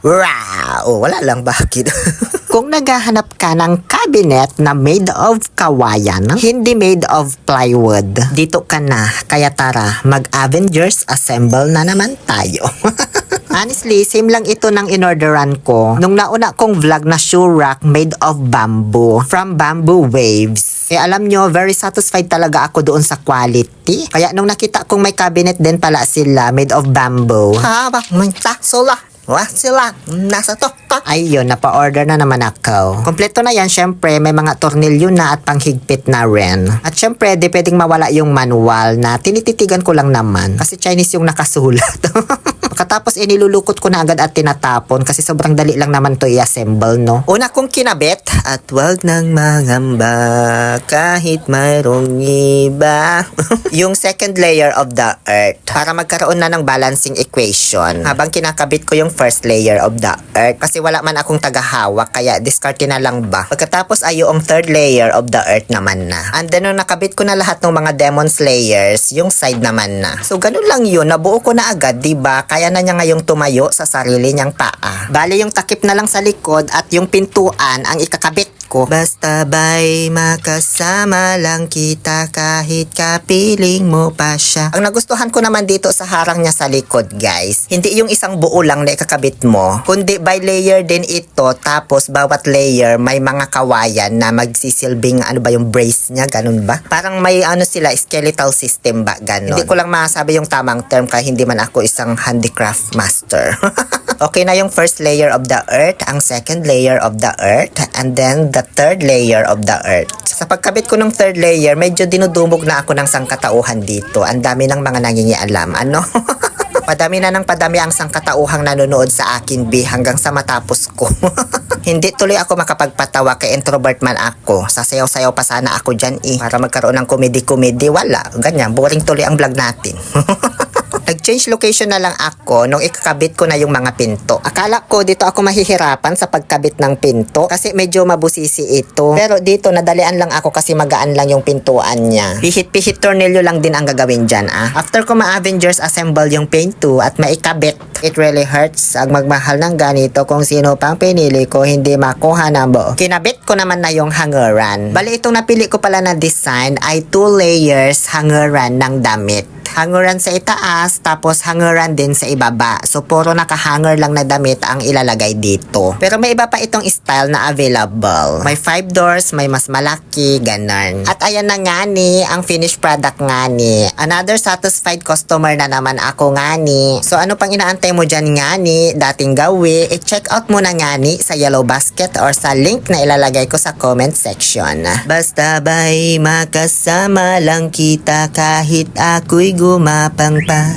Wow! Wala lang bakit. Kung naghahanap ka ng cabinet na made of kawayan, hindi made of plywood, dito ka na. Kaya tara, mag-Avengers assemble na naman tayo. Honestly, same lang ito ng inorderan ko nung nauna kong vlog na shoe rack made of bamboo from Bamboo Waves. Alam nyo, very satisfied talaga ako doon sa quality. Kaya nung nakita kong may cabinet din pala sila made of bamboo. Sila, nasa to. Ayun, napa-order na naman ako. Kompleto na yan, syempre, may mga tornilyo na at panghigpit na rin. At syempre, di pwedeng mawala yung manual na tinititigan ko lang naman. Kasi Chinese yung nakasulat. Pagkatapos, nilulukot ko na agad at tinatapon kasi sobrang dali lang naman to i-assemble, no? Una kong kinabit at wag nang mangamba kahit mayroong iba. Yung second layer of the earth para magkaroon na ng balancing equation. Habang kinakabit ko yung first layer of the earth kasi wala man akong tagahawak kaya discard na lang ba. Pagkatapos ay yung third layer of the earth naman na. And then nung nakabit ko na lahat ng mga demon's layers, yung side naman na. So ganun lang yun, nabuo ko na agad, diba? Kaya na niya ngayong tumayo sa sarili niyang paa. Bale yung takip na lang sa likod at yung pintuan ang ikakabit ko. Basta ba'y makasama lang kita kahit kapiling mo pa siya. Ang nagustuhan ko naman dito sa harang niya sa likod, guys, hindi yung isang buo lang na ikakabit mo, kundi by layer din ito, tapos bawat layer may mga kawayan na magsisilbing yung brace niya, ganun ba? Parang may sila, skeletal system ba, ganun. Hindi ko lang masabi yung tamang term kaya hindi man ako isang handicraft master. Okay na yung first layer of the earth, ang second layer of the earth, and then the third layer of the earth. Sa pagkabit ko ng third layer, medyo dinudumog na ako ng sangkatauhan dito. Ang dami ng mga nangingialam, ano? Padami na ng padami ang sangkatauhang nanonood sa akin, B, hanggang sa matapos ko. Hindi tuloy ako makapagpatawa kay introvert man ako. Sasayaw-sayaw pa sana ako dyan, para magkaroon ng komedi-komedi. Wala, ganyan, boring tuloy ang vlog natin. Nag-change location na lang ako nung ikakabit ko na yung mga pinto. Akala ko dito ako mahihirapan sa pagkabit ng pinto kasi medyo mabusisi ito. Pero dito nadalian lang ako kasi magaan lang yung pintuan niya. Pihit-pihit tornilyo lang din ang gagawin dyan, After ko ma-Avengers assemble yung paint 2 at maikabit, it really hurts ang magmahal ng ganito kung sino pang pinili ko hindi makuha na mo. Kinabit ko naman na yung hangeran. Bali itong napili ko pala na design ay 2 layers hangeran ng damit. Hangeran sa itaas, tapos hangeran din sa ibaba. So, puro nakahanger lang na damit ang ilalagay dito. Pero may iba pa itong style na available. May 5 doors, may mas malaki, ganun. At ayan na nga ni, ang finished product nga ni. Another satisfied customer na naman ako nga ni. So, ano pang inaantay mo dyan nga ni? Dating gawi, i-check out mo na nga ni sa yellow basket or sa link na ilalagay ko sa comment section. Basta ba'y makasama lang kita kahit ako'y gumapang pa.